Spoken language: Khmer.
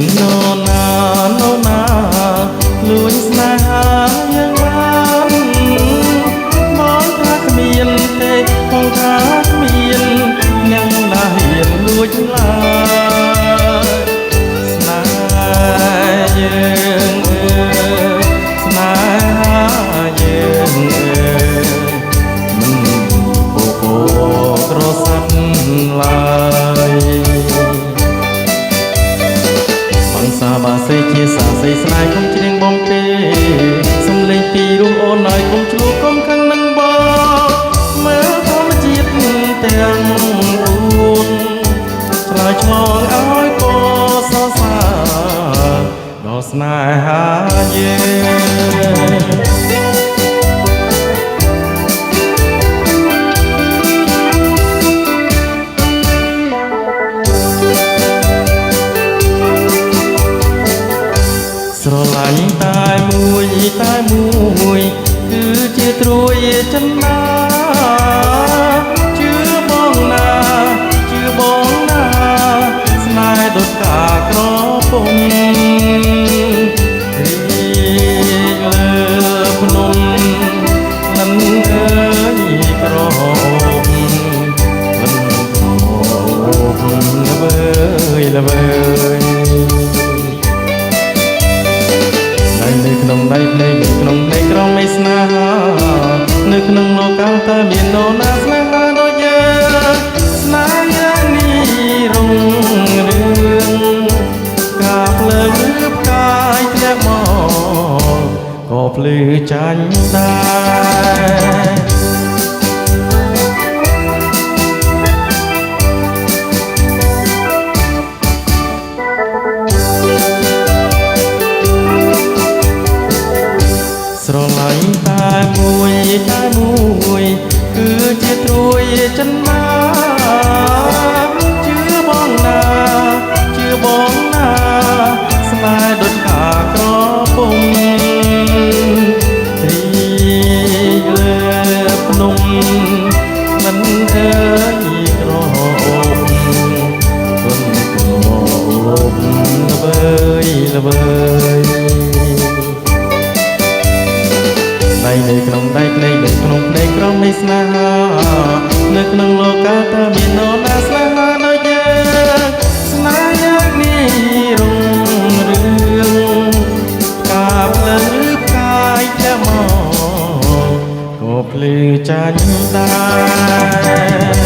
មាននរណាលួចស្នេហាយ៉ាងបានបងថាគ្មានទេបងថាគ្មានអ្នកណាហ៊ានលួចឡើយស្នេហ៍យើងស្នេហាយើងមិនពោក្រសាប់ឡើយសាបាសេជាសាសេស្នេហ៍គុំច្រៀងបំពេសំលេងពីរំអូនឲ្យគុំឆ្លួគុំខឹងនឹងបងមើលធម្មជាតិទាំង4ឆ្លើយឆ្លងឲ្យក៏សរសើរដល់ស្នេហាយើងស្រឡាញ់តែមួយគឺជាត្រួយចិនណាជឿបងណាស្នេហ៍ដូចកាក្រពុំរីកលើភ្នំនឹងអើយក្រអូបមិនខោបល្វើយនៅក្នុងដៃភ្នែកក្នុងភ្នែកក្រមេស្នេហានៅក្នុងលោកកាតើមាននរណាស្នេហាដូចយើងស្នេហ៍យ៉ាងនេះរុងរឿងការភ្លើងឬផ្កាយធ្លាក់មកក៏ភ្លឺចាញ់ដែរស្រឡាញ់តែមួយគឺជាត្រួយចិនណាជឿបងណាស្នេហ៍ដូចកាក្រពុំរីកលើភ្នំមិនអើយក្រអូបគុនក្រអូបល្វើយនៅក្នុងដៃភ្នែកនៅក្នុងភ្នែកក្រមនៃស្នេហានៅក្នុងលោកកាតើមាននរណាស្នេហាដូចយើងស្នេហ៍យ៉ាងនេះរុងរឿងការភ្លើងឬផ្កាយធ្លាក់មកក៏ភ្លឺចាញ់ដែរ